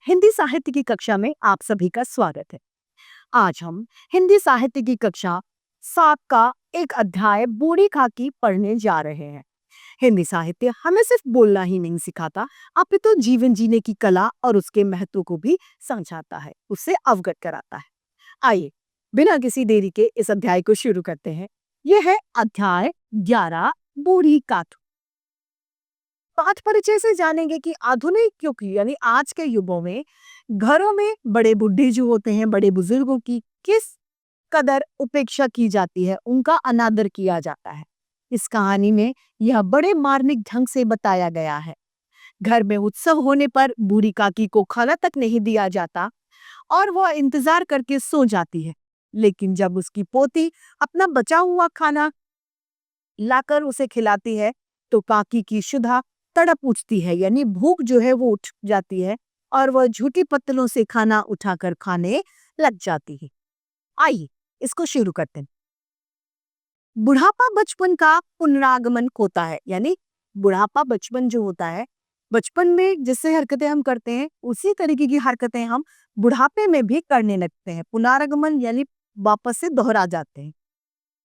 हिंदी साहित्य की कक्षा में आप सभी का स्वागत है। आज हम हिंदी साहित्य की कक्षा 7 का एक अध्याय बूढ़ी खाकी पढ़ने जा रहे हैं। हिंदी साहित्य हमें सिर्फ बोलना ही नहीं सिखाता, अपितु जीवन जीने की कला और उसके महत्व को भी समझाता है, उससे अवगत कराता है। आइए, बिना किसी देरी के इस अध्याय को शुरू करते हैं। यह है अध्याय 11, बूढ़ी काकी। पाठ परिचय से जानेंगे कि आधुनिक युग यानी आज के युगों में घरों में बड़े बुढ़े जो होते हैं, बड़े बुजुर्गों की किस कदर उपेक्षा की जाती है, उनका अनादर किया जाता है। इस कहानी में यह बड़े मार्मिक ढंग से बताया गया है। घर में उत्सव होने पर बूढ़ी काकी को खाना तक नहीं दिया जाता और वह इंतजार करके सो जाती है। लेकिन जब उसकी पोती अपना बचा हुआ खाना लाकर उसे खिलाती है तो काकी की शुदा तड़प उठती है, यानी भूख जो है वो उठ जाती है और वह झूठी पत्तलों से खाना उठाकर खाने लग जाती है। आइए इसको शुरू करते हैं। बुढ़ापा बचपन का पुनरागमन होता है, यानी बुढ़ापा बचपन जो होता है, बचपन में जिससे हरकतें हम करते हैं उसी तरीके की हरकतें हम बुढ़ापे में भी करने लगते हैं। पुनरागमन यानी वापस से दोहरा जाते हैं।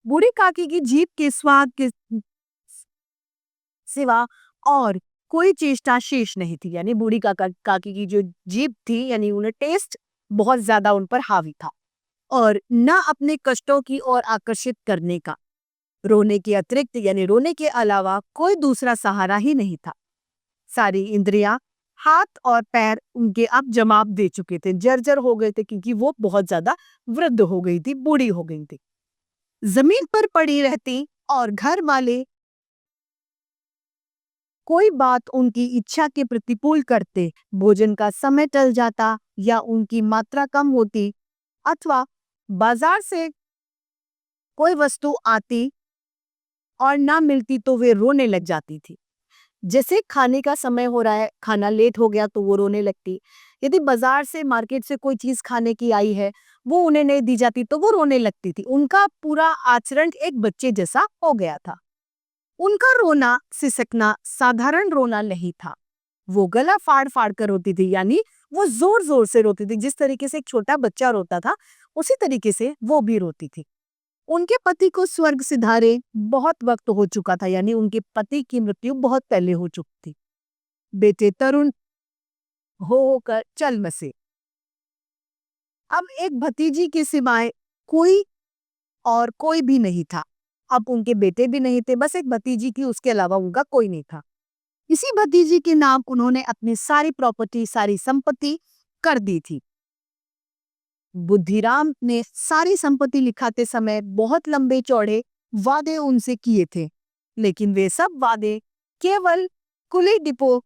बूढ़ी काकी की जीभ के स्वाद के सिवा और कोई चेष्टा शेष नहीं थी, यानी बूढ़ी काकी की जो जीभ थी, यानी उन्हें टेस्ट बहुत ज्यादा उन पर हावी था और न अपने कष्टों की ओर आकर्षित करने का, रोने के अतिरिक्त यानी रोने के अलावा कोई दूसरा सहारा ही नहीं था। सारी इंद्रियां, हाथ और पैर उनके अब जवाब दे चुके थे, जर्जर हो गए थे, क्योंकि वो बहुत ज्यादा वृद्ध हो गई थी, बूढ़ी हो गई थी। जमीन पर पड़ी रहती और घर वाले कोई बात उनकी इच्छा के प्रतिकूल करते, भोजन का समय टल जाता या उनकी मात्रा कम होती अथवा बाजार से कोई वस्तु आती और ना मिलती तो वे रोने लग जाती थी। जैसे खाने का समय हो रहा है, खाना लेट हो गया तो वो रोने लगती। यदि बाजार से, मार्केट से कोई चीज खाने की आई है, वो उन्हें नहीं दी जाती तो वो रोने लगती थी। उनका पूरा आचरण एक बच्चे जैसा हो गया था। उनका रोना सिसकना साधारण रोना नहीं था, वो गला फाड़ फाड़ कर रोती थी, यानी वो जोर जोर से रोती थी। जिस तरीके से एक छोटा बच्चा रोता था उसी तरीके से वो भी रोती थी। उनके पति को स्वर्ग सिधारे बहुत वक्त हो चुका था, यानी उनके पति की मृत्यु बहुत पहले हो चुकी थी। बेटे तरुण हो होकर चल बसे। अब एक भतीजी के सिवाय कोई और कोई भी नहीं था। अब उनके बेटे भी नहीं थे, बस एक भतीजी थी, उसके अलावा उनका कोई नहीं था। इसी भतीजी के नाम उन्होंने अपनी सारी प्रॉपर्टी, सारी संपत्ति कर दी थी। बुद्धिराम ने सारी संपत्ति लिखाते समय बहुत लंबे चौड़े वादे उनसे किए थे, लेकिन वे सब वादे केवल कुली डिपो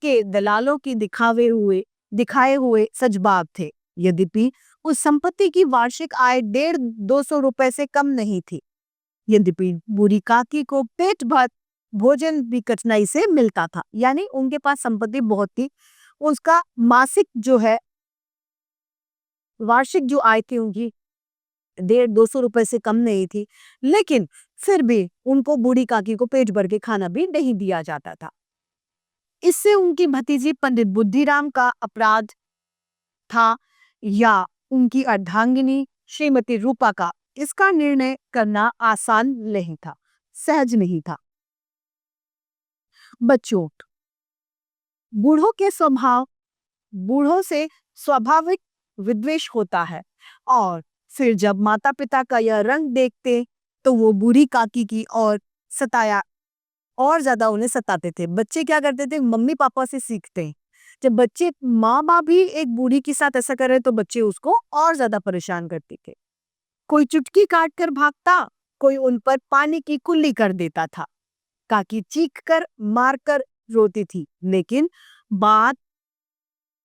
के दलालों की दिखाए हुए सजबाब थे। यद्यपि उस संपत्ति की वार्षिक आय 150-200 रुपए से कम नहीं थी। यद्यपि बूढ़ी काकी को पेट भर भोजन भी कठिनाई से मिलता था, यानी उनके पास संपत्ति बहुत थी, उसका मासिक जो है, वार्षिक जो आय थी उनकी 150-200 रुपए से कम नहीं थी, लेकिन फिर भी उनको बूढ़ी काकी को पेट भर के खाना भी नहीं दिया जाता था। इससे उनकी भतीजी पंडित बुद्धिराम का अपराध था या उनकी अर्धांगिनी श्रीमती रूपा का, इसका निर्णय करना आसान नहीं था, सहज नहीं था। बच्चों, बूढ़ों से स्वाभाविक विद्वेष होता है और फिर जब माता पिता का यह रंग देखते तो वो बूढ़ी काकी की और सताया और ज्यादा उन्हें सताते थे। बच्चे क्या करते थे, मम्मी पापा से सीखते हैं। जब बच्चे, माँ बाप भी एक बूढ़ी के साथ ऐसा करे तो बच्चे उसको और ज्यादा परेशान करते थे। कोई चुटकी काट कर भागता, कोई उन पर पानी की कुल्ली कर देता था। काकी चीख कर मार कर रोती थी, लेकिन बात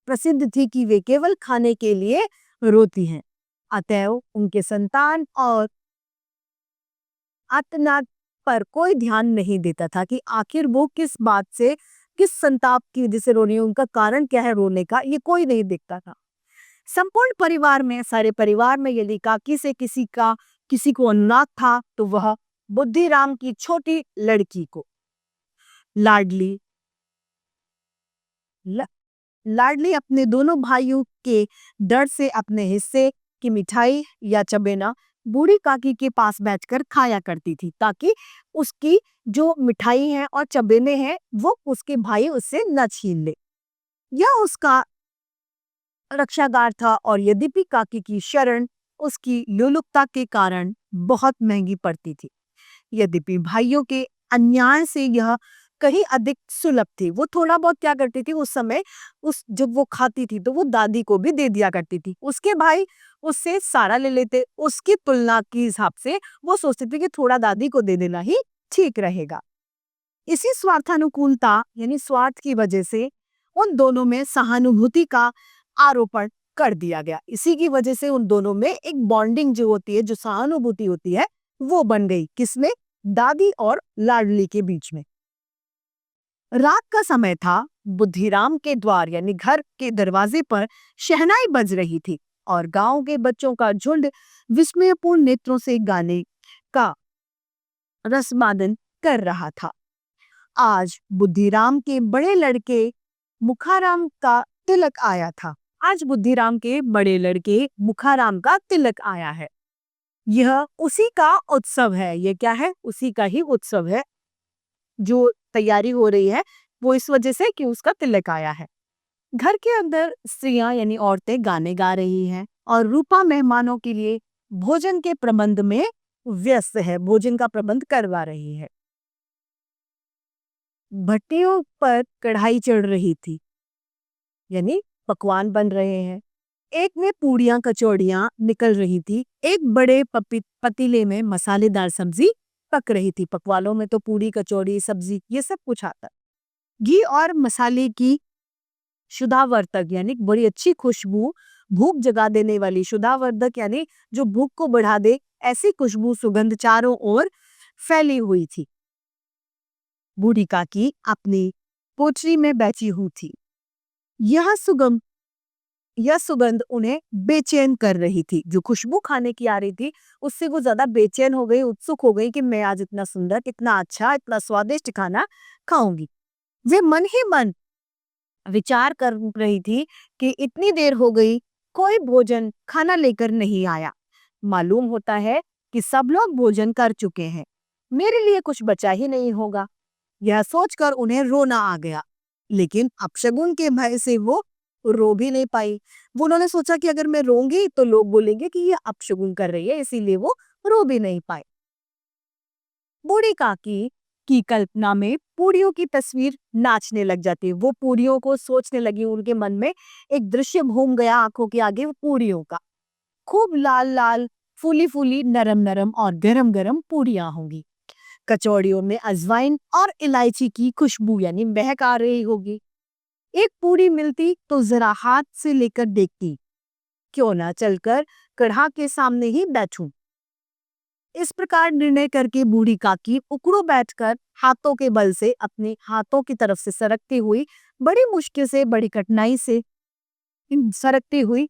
प्रसिद्ध थी कि वे केवल खाने के लिए रोती हैं। अतएव उनके संतान और आर्तनाद पर कोई ध्यान नहीं देता था कि आखिर वो किस बात से, किस संताप की वजह से रो रही है, उनका कारण क्या है रोने का, ये कोई नहीं देखता था। संपूर्ण परिवार में, सारे परिवार में यदि काकी से किसी को अनुराग था तो वह बुद्धिराम की छोटी लड़की को, लाडली लाडली अपने दोनों भाइयों के डर से अपने हिस्से की मिठाई या चबेना बूढ़ी काकी के पास बैठकर खाया करती थी, ताकि उसकी जो मिठाई है और चबेने हैं वो उसके भाई उससे न छीन ले। यह उसका रक्षागार था, और यद्यपि काकी की शरण उसकी लोलुपता के कारण बहुत महंगी पड़ती थी। यद्यपि भाइयों के अन्याय से यह कहीं अधिक सुलभ थी। वो थोड़ा बहुत क्या करती थी उस समय, उस जब वो खाती थी तो वो दादी को भी दे दिया करती थी। उसके भाई उससे सारा ले लेते। उसकी तुलना के हिसाब से वो सोचते थे कि थोड़ा दादी को दे देना ही ठीक रहेगा। इसी स्वार्थानुकूलता यानी स्वार्थ की वजह से उन दोनों में सहानुभूति का आरोपण कर दिया गया। इसी की वजह से उन दोनों में एक बॉन्डिंग जो होती है, जो सहानुभूति होती है, वो बन गई। किसमें? दादी और लाडली के बीच में। रात का समय था। बुद्धिराम के द्वार यानी घर के दरवाजे पर शहनाई बज रही थी और गांव के बच्चों का झुंड विस्मयपूर्ण नेत्रों से गाने का रसमादन कर रहा था। आज बुद्धिराम के बड़े लड़के मुखाराम का तिलक आया था। आज बुद्धिराम के बड़े लड़के मुखाराम का तिलक आया है। यह उसी का उत्सव है। ये क्या है? उसी का ही उत्सव है। जो तैयारी हो रही है वो इस वजह से कि उसका तिलक आया है। घर के अंदर स्त्रियां यानी औरतें गाने गा रही हैं और रूपा मेहमानों के लिए भोजन के प्रबंध में व्यस्त है, भोजन का प्रबंध करवा रही है। भट्टियों पर कढ़ाई चढ़ रही थी, यानी पकवान बन रहे हैं। एक में पूड़ियां कचौड़ियां निकल रही थी। एक बड़े पतीले में मसालेदार सब्जी पक रही थी। पकवानों में तो पूड़ी कचौड़ी सब्जी ये सब कुछ आता। घी और मसाले की शुद्धावर्धक यानी बड़ी अच्छी खुशबू, भूख जगा देने वाली शुद्धावर्धक यानी जो भूख को बढ़ा दे, ऐसी खुशबू सुगंध चारों ओर फैली हुई थी। बूढ़ी काकी अपनी पोटरी में बैठी हुई थी। यह सुगंध उन्हें बेचैन कर रही थी। जो खुशबू खाने की आ रही थी उससे वो ज्यादा बेचैन हो गई, उत्सुक हो गई कि मैं आज इतना सुंदर, इतना अच्छा, इतना स्वादिष्ट खाना खाऊंगी। वे मन ही मन विचार कर रही थी कि इतनी देर हो गई, कोई भोजन खाना लेकर नहीं आया। मालूम होता है कि सब लोग भोजन कर चुके हैं, मेरे लिए कुछ बचा ही नहीं होगा। यह सोचकर उन्हें रोना आ गया, लेकिन अपशगुन के भय से वो रो भी नहीं पाई। वो उन्होंने सोचा कि अगर मैं रोंगी तो लोग बोलेंगे कि ये अपशगुन कर रही है, इसीलिए वो रो भी नहीं पाए। बूढ़ी काकी की कल्पना में पूरियों की तस्वीर नाचने लग जाती। वो पूरियों को सोचने लगी, उनके मन में एक दृश्य घूम गया आंखों के आगे पूरियों का। खूब लाल लाल, फूली फूली, नरम नरम और गरम गरम पूरियां होंगी। कचौड़ियों में अजवाइन और इलायची की खुशबू यानी महक आ रही होगी। एक पूरी मिलती तो जरा हाथ से लेकर देखती, क्यों ना चलकर कढ़ा के सामने ही बैठूं। इस प्रकार निर्णय करके बूढ़ी काकी उकड़ू बैठकर हाथों के बल से अपने हाथों की तरफ से सरकती हुई, बड़ी मुश्किल से, बड़ी कठिनाई से सरकती हुई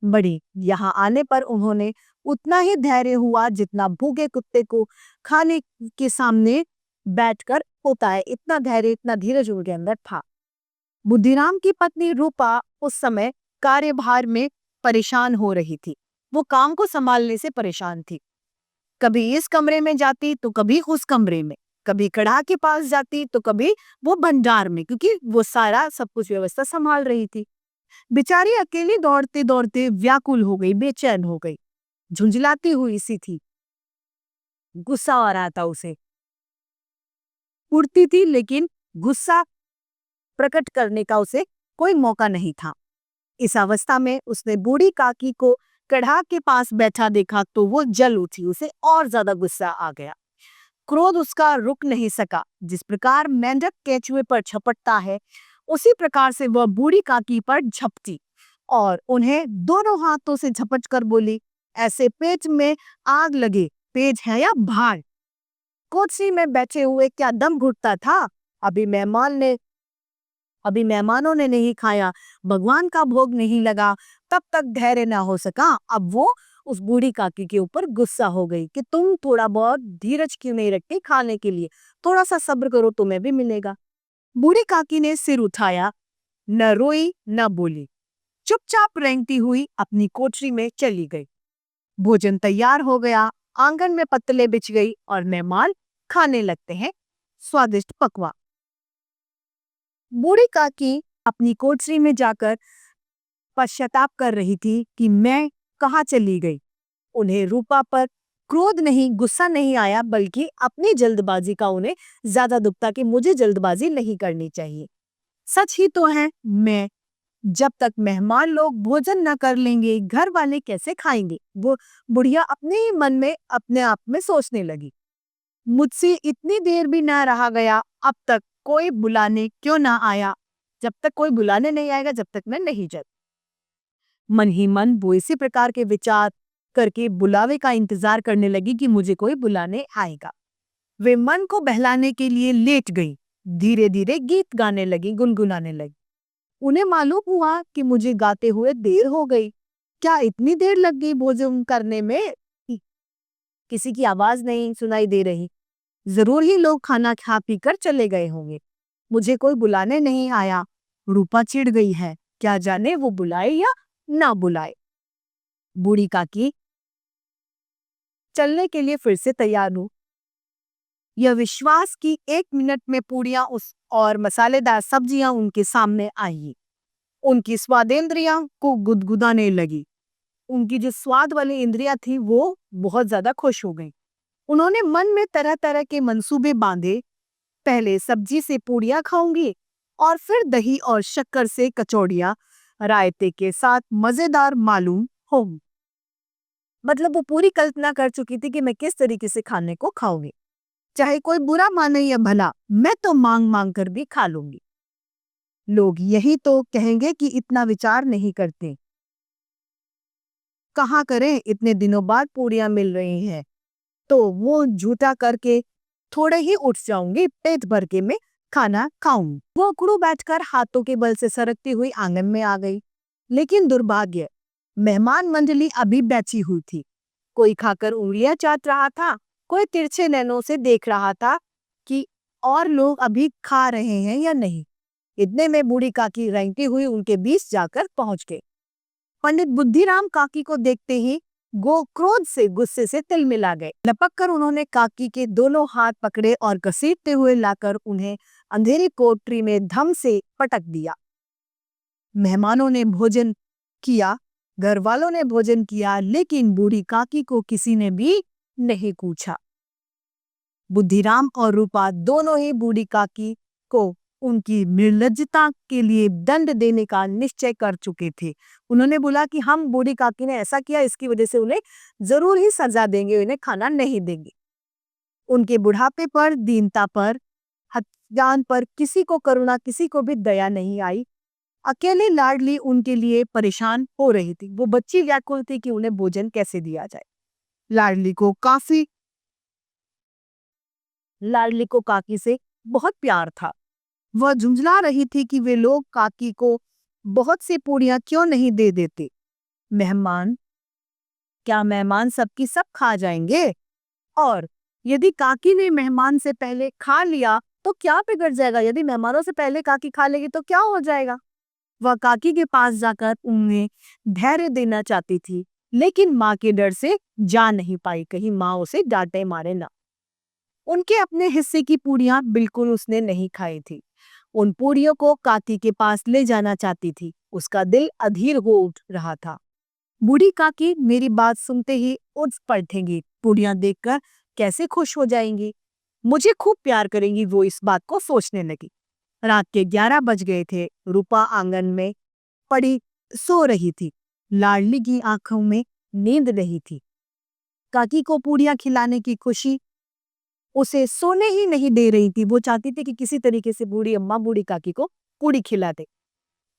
बढ़ी। यहाँ आने पर उन्होंने उतना ही धैर्य हुआ जितना भूखे कुत्ते को खाने के सामने बैठकर होता है। इतना धैर्य, इतना धीरज उनके अंदर था। बुद्धिराम की पत्नी रूपा उस समय कार्यभार में परेशान हो रही थी। वो काम को संभालने से परेशान थी। कभी इस कमरे में जाती तो कभी उस कमरे में, कभी कढ़ा के पास जाती तो कभी वो भंडार में, क्योंकि वो सारा सब कुछ व्यवस्था संभाल रही थी। बेचारी अकेली दौड़ते दौड़ते व्याकुल हो गई, बेचैन हो गई, झुंझलाती हुई सी थी। गुस्सा आ रहा था उसे। उड़ती थी लेकिन गुस्सा प्रकट करने का उसे कोई मौका नहीं था। इस अवस्था में उसने बूढ़ी काकी को कढ़ा के पास बैठा देखा तो वो जल उठी। उसे और ज्यादा गुस्सा आ गया। क्रोध उसका रुक नहीं सका। जिस प्रकार मेंढक केंचुए पर झपटता है, उसी प्रकार से वह बूढ़ी काकी पर झपटी और उन्हें दोनों हाथों से झपट कर बोली, ऐसे पेट में आग लगे, पेट है या भार? कुर्सी में बैठे हुए क्या दम घुटता था? अभी मेहमानों ने नहीं खाया, भगवान का भोग नहीं लगा, तब तक धैर्य ना हो सका। अब वो उस बूढ़ी काकी के ऊपर गुस्सा हो गई कि तुम थोड़ा बहुत धीरज क्यों नहीं रखती खाने के लिए, थोड़ा सा सब्र करो, तुम्हें भी मिलेगा। बूढ़ी काकी ने सिर उठाया न रोई न बोली, चुपचाप रेंगती हुई अपनी कोठरी में चली गई। भोजन तैयार हो गया, आंगन में पत्तलें बिछ गई और मेहमान खाने लगते हैं स्वादिष्ट पकवान। बूढ़ी काकी अपनी कोठरी में जाकर पश्चाताप कर रही थी कि मैं कहाँ चली गई। उन्हें रूपा पर क्रोध नहीं, गुस्सा नहीं आया, बल्कि अपनी जल्दबाजी का उन्हें ज्यादा दुख था कि मुझे जल्दबाजी नहीं करनी चाहिए। सच ही तो है, मैं जब तक मेहमान लोग भोजन न कर लेंगे घर वाले कैसे खाएंगे। वो बुढ़िया अपने ही मन में अपने आप में सोचने लगी। मुझसे इतनी देर भी ना रहा गया, अब तक कोई बुलाने क्यों ना आया। जब तक कोई बुलाने नहीं आएगा जब तक मैं नहीं जाती। मन ही मन वो इसी प्रकार के विचार करके बुलावे का इंतजार करने लगी कि मुझे कोई बुलाने आएगा। वे मन को बहलाने के लिए लेट गई, धीरे धीरे गीत गाने लगी, गुनगुनाने लगी। उन्हें मालूम हुआ कि मुझे गाते हुए देर हो गई। क्या इतनी देर लग गई भोजन करने में? किसी की आवाज नहीं सुनाई दे रही। जरूर ही लोग खाना खा पी कर चले गए होंगे। मुझे कोई बुलाने नहीं आया। रूपा चिढ़ गई है, क्या जाने वो बुलाए या ना बुलाए। बूढ़ी काकी चलने के लिए फिर से तैयार हूँ। यह विश्वास की 1 मिनट में पूड़ियां उस और मसालेदार सब्जियां उनके सामने आई। उनकी स्वादेंद्रियां को गुदगुदाने लगी। उनकी जो स्वाद वाली इंद्रियां थी वो बहुत ज्यादा खुश हो गई। उन्होंने मन में तरह तरह के मंसूबे बांधे। पहले सब्जी से पूड़ियां खाऊंगी और फिर दही और शक्कर से कचौड़ियां रायते के साथ मजेदार मालूम होंगी। मतलब वो पूरी कल्पना कर चुकी थी कि मैं किस तरीके से खाने को खाऊंगी। चाहे कोई बुरा माने या भला, मैं तो मांग मांग कर भी खा लूंगी। लोग यही तो कहेंगे कि इतना विचार नहीं करते। कहाँ करें, इतने दिनों बाद पूड़ियां मिल रही हैं तो वो झूठा करके थोड़े ही उठ जाऊंगी, पेट भर के मैं खाना खाऊंगी। वो उकड़ू बैठकर हाथों के बल से सरकती हुई आंगन में आ गई। लेकिन दुर्भाग्य, मेहमान मंडली अभी बैठी हुई थी। कोई खाकर उंगलियां चाट रहा था, कोई तिरछे नैनों से देख रहा था कि और लोग अभी खा रहे हैं या नहीं। इतने में बूढ़ी काकी रेंगती हुई उनके बीच जाकर पहुंच गई। पंडित बुद्धिराम काकी को देखते ही गो क्रोध से गुस्से से तिलमिला गए। लपक कर उन्होंने काकी के दोनों हाथ पकड़े और घसीटते हुए लाकर उन्हें अंधेरी कोठरी में धम से पटक दिया। मेहमानों ने भोजन किया, घर वालों ने भोजन किया, लेकिन बूढ़ी काकी को किसी ने भी नहीं पूछा। बुद्धिराम और रूपा दोनों ही बूढ़ी काकी को उनकी निर्लज्जता के लिए दंड देने का निश्चय कर चुके थे। उन्होंने बोला कि हम बूढ़ी काकी ने ऐसा किया, इसकी वजह से उन्हें जरूर ही सजा देंगे, उन्हें खाना नहीं देंगे। उनके बुढ़ापे पर, दीनता पर, हत्यान पर किसी को करुणा, किसी को भी दया नहीं आई। अकेली लाडली उनके लिए परेशान हो रही थी। वो बच्ची व्याकुल थी कि उन्हें भोजन कैसे दिया जाए। लाडली को काकी से बहुत प्यार था। वह झुंझला रही थी कि वे लोग काकी को बहुत सी पूड़ियां क्यों नहीं दे देते। मेहमान क्या मेहमान सबकी सब खा जाएंगे? और यदि काकी ने मेहमान से पहले खा लिया तो क्या बिगड़ जाएगा? यदि मेहमानों से पहले काकी खा लेगी तो क्या हो जाएगा? वह काकी के पास जाकर उन्हें धैर्य देना चाहती थी, लेकिन माँ के डर से जा नहीं पाई, कहीं माँ उसे डांटे मारे ना। उनके अपने हिस्से की पूड़ियां बिल्कुल उसने नहीं खाई थी। उन पूड़ियों को काकी के पास ले जाना चाहती थी। उसका दिल अधीर हो उठ रहा था। बूढ़ी काकी मेरी बात सुनते ही उठ बैठेंगी, पूड़ियां देखकर कैसे खुश हो जाएंगी, मुझे खूब प्यार करेंगी, वो इस बात को सोचने लगी। रात के 11 बज गए थे। रूपा आंगन में पड़ी सो रही थी। लाडली की आंखों में नींद नहीं थी। काकी को पूड़ियां खिलाने की खुशी उसे सोने ही नहीं दे रही थी। वो चाहती थी कि किसी तरीके से बूढ़ी अम्मा बूढ़ी काकी को पूड़ी खिला दे।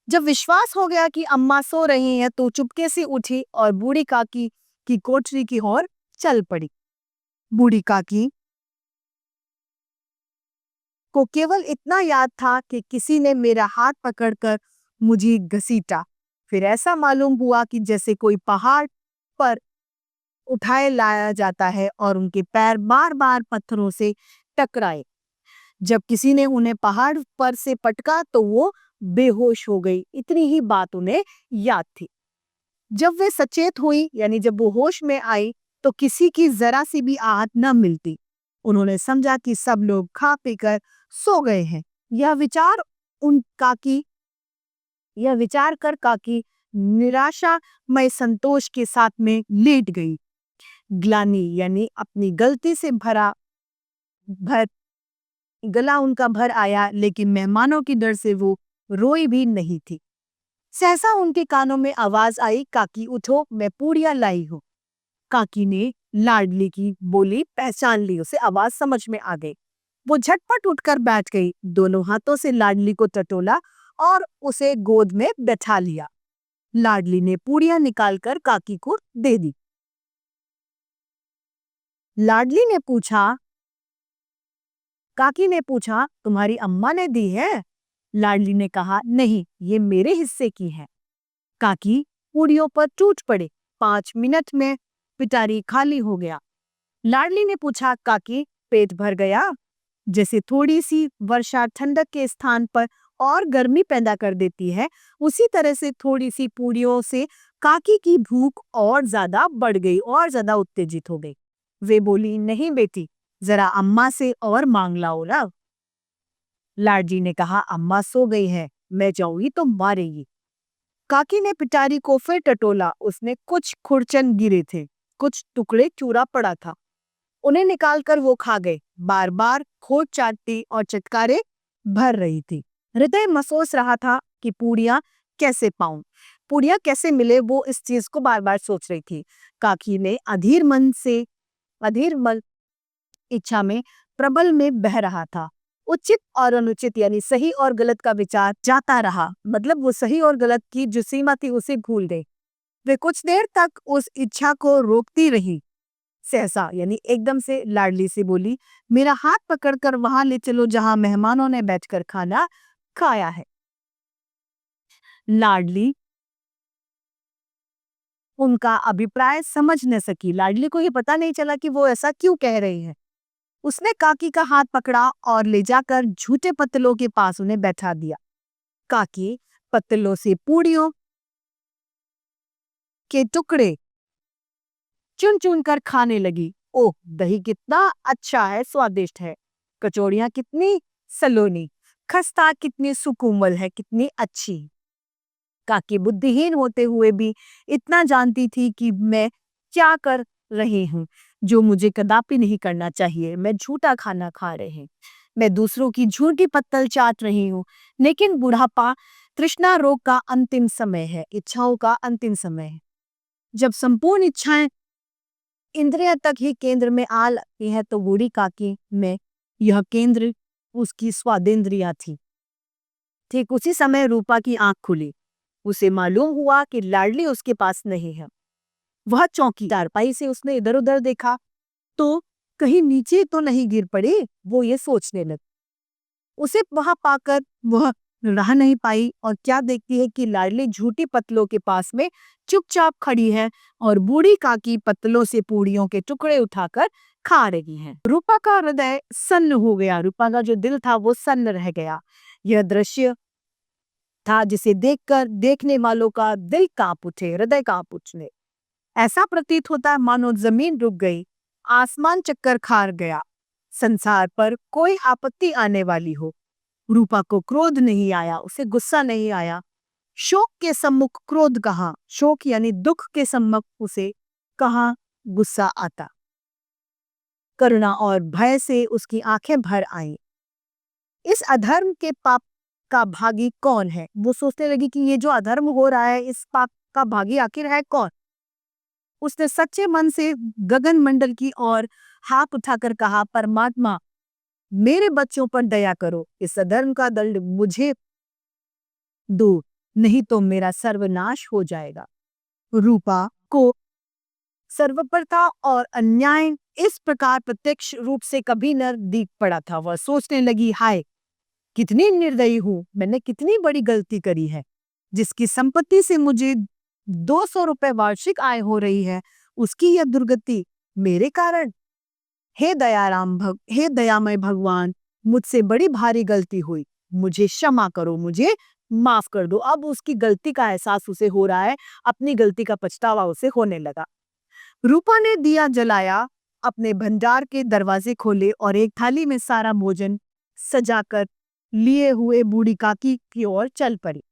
जब विश्वास हो गया कि अम्मा सो रही हैं तो चुपके से उठी और बूढ़ी काकी की कोठरी की ओर चल पड़ी। बूढ़ी काकी को केवल इतना याद था कि किसी ने मेरा हाथ पकड़कर मुझे घसीटा। फिर ऐसा मालूम हुआ कि जैसे कोई पहाड़ पर उठाए लाया जाता है और उनके पैर बार बार पत्थरों से टकराए। जब किसी ने उन्हें पहाड़ पर से पटका तो वो बेहोश हो गई, इतनी ही बात उन्हें याद थी। जब वे सचेत हुई, यानी जब वो होश में आई, तो किसी की जरा सी भी आहट न मिलती। उन्होंने समझा कि सब लोग खा पीकर सो गए हैं। यह विचार उन काकी यह विचार कर काकी निराशामय संतोष के साथ में लेट गई। ग्लानि यानी अपनी गलती से भर गला उनका भर आया, लेकिन मेहमानों की डर से वो रोई भी नहीं थी। सहसा उनके कानों में आवाज आई, काकी उठो, मैं पूड़ियां लाई हूँ। काकी ने लाडली की बोली पहचान ली, उसे आवाज समझ में आ गई। वो झटपट उठकर बैठ गई, दोनों हाथों से लाडली को टटोला और उसे गोद में बैठा लिया। लाडली ने पूड़ियां निकालकर काकी को दे दी। लाडली ने पूछा काकी ने पूछा, तुम्हारी अम्मा ने दी है? लाडली ने कहा, नहीं, ये मेरे हिस्से की है। काकी पूड़ियों पर टूट पड़े। 5 मिनट में पिटारी खाली हो गया। लाडली ने पूछा, काकी पेट भर गया? जैसे थोड़ी सी वर्षा ठंडक के स्थान पर और गर्मी पैदा कर देती है, उसी तरह से थोड़ी सी पूड़ियों से काकी की भूख और ज्यादा बढ़ गई, और ज्यादा उत्तेजित हो गई। वे बोली, नहीं बेटी, जरा अम्मा से और मांग लाओ ना। लाडली ने कहा, अम्मा सो गई है, मैं जाऊंगी तो मारेगी। काकी ने पिटारी को फिर टटोला। उसने कुछ खुरचन गिरे थे, कुछ टुकड़े चूरा पड़ा था। उन्हें निकालकर वो खा गए। बार बार खोट चाटती और चटकारे भर रही थी। हृदय महसूस रहा था कि पूड़ियां कैसे मिले, वो इस चीज को बार बार सोच रही थी। काकी ने अधीर मन इच्छा में प्रबल में बह रहा था। उचित और अनुचित यानी सही और गलत का विचार जाता रहा, मतलब वो सही और गलत की जो सीमा थी उसे भूल गई। वे कुछ देर तक उस इच्छा को रोकती रही। सहसा यानी एकदम से लाडली से बोली, मेरा हाथ पकड़कर वहां ले चलो जहां मेहमानों ने बैठकर खाना खाया है। लाडली उनका अभिप्राय समझ न सकी। लाडली को ये पता नहीं चला कि वो ऐसा क्यों कह रही है। उसने काकी का हाथ पकड़ा और ले जाकर झूठे पत्तलों के पास उन्हें बैठा दिया। काकी पत्तलों से पूड़ियों के टुकड़े चुन चुन कर खाने लगी। ओह, दही कितना अच्छा है, स्वादिष्ट है। कचौड़ियां कितनी सलोनी, खस्ता कितनी सुकोमल है, कितनी अच्छी। काकी बुद्धिहीन होते हुए भी इतना जानती थी कि मैं क्या कर रही हूँ, जो मुझे कदापि नहीं करना चाहिए। मैं झूठा खाना खा रही हूँ, मैं दूसरों की झूठी पत्तल चाट रही हूँ। लेकिन बुढ़ापा तृष्णा रोग का अंतिम समय है, इच्छाओं का अंतिम समय है। जब संपूर्ण इच्छाएं इंद्रिय तक ही केंद्र में आ लगती है, तो बूढ़ी काकी में यह केंद्र उसकी स्वादेंद्रिया थी। ठीक उसी समय रूपा की आंख खुली। उसे मालूम हुआ कि लाडली उसके पास नहीं है। वह चौंकी। चारपाई से उसने इधर उधर देखा तो कहीं नीचे तो नहीं गिर पड़ी, वो ये सोचने लगी। उसे वहां पाकर वह रह नहीं पाई और क्या देखती है कि लाडली झूठी पत्तलों के पास में चुपचाप खड़ी है और बूढ़ी काकी पत्तलों से पूड़ियों के टुकड़े उठाकर खा रही है। रूपा का हृदय सन्न हो गया। रूपा का जो दिल था वो सन्न रह गया। यह दृश्य था जिसे देखकर देखने वालों का दिल कांप उठे, हृदय कांप उठे। ऐसा प्रतीत होता है मानो जमीन रुक गई, आसमान चक्कर खा गया, संसार पर कोई आपत्ति आने वाली हो। रूपा को क्रोध नहीं आया, उसे गुस्सा नहीं आया। शोक के सम्मुख क्रोध कहाँ, शोक यानी दुख के सम्मुख उसे कहाँ गुस्सा आता। करुणा और भय से उसकी आंखें भर आईं। इस अधर्म के पाप का भागी कौन है? वो सोचने लगी कि ये जो अधर्म हो रहा है, इस पाप का भागी आखिर है कौन? उसने सच्चे मन से गगन मंडल की ओर हाथ उठाकर कहा, परमात्मा, मेरे बच्चों पर दया करो, इस अधर्म का दंड मुझे दो, नहीं तो मेरा सर्वनाश हो जाएगा। रूपा को सर्वप्रता और अन्याय इस प्रकार प्रत्यक्ष रूप से कभी न दिख पड़ा था। वह सोचने लगी, हाय, कितनी निर्दयी हूं, मैंने कितनी बड़ी गलती करी है। जिसकी संपत्ति से मुझे 200 रुपए वार्षिक आय हो रही है, उसकी यह दुर्गति मेरे कारण। हे दयामय भगवान, मुझसे बड़ी भारी गलती हुई, मुझे क्षमा करो, मुझे माफ कर दो। अब उसकी गलती का एहसास उसे हो रहा है, अपनी गलती का पछतावा उसे होने लगा। रूपा ने दिया जलाया, अपने भंडार के दरवाजे खोले और एक थाली में सारा भोजन सजाकर लिए हुए बूढ़ी काकी की ओर चल पड़ी।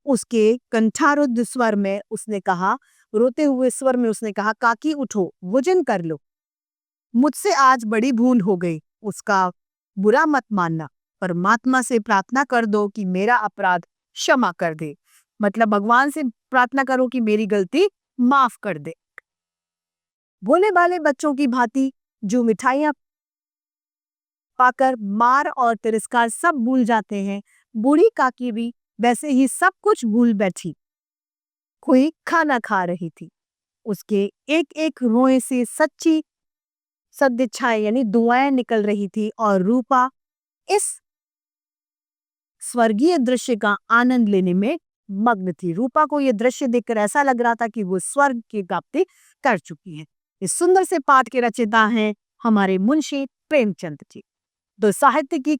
उसके कंठारुद्ध स्वर में उसने कहा, रोते हुए स्वर में उसने कहा, काकी उठो, भोजन कर लो। मुझसे आज बड़ी भूल हो गई, उसका बुरा मत मानना। परमात्मा से प्रार्थना कर दो कि मेरा अपराध क्षमा कर दे। मतलब भगवान से प्रार्थना करो कि मेरी गलती माफ कर दे। भोले भाले बच्चों की भांति जो मिठाइयां पाकर मार और तिरस्कार सब भूल जाते हैं, बूढ़ी काकी भी वैसे ही सब कुछ भूल बैठी। कोई खाना खा रही थी। उसके एक एक रोए से सच्ची सदिच्छाएं यानी दुआएं निकल रही थी और रूपा इस स्वर्गीय दृश्य का आनंद लेने में मग्न थी। रूपा को यह दृश्य देखकर ऐसा लग रहा था कि वो स्वर्ग की प्राप्ति कर चुकी है। इस सुंदर से पाठ के रचयिता हैं हमारे मुंशी प्रेमचंद जी। तो साहित्य की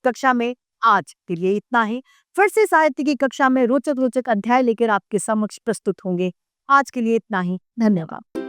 कक्षा में आज के लिए इतना ही। फिर से साहित्य की कक्षा में रोचक रोचक अध्याय लेकर आपके समक्ष प्रस्तुत होंगे। आज के लिए इतना ही। धन्यवाद।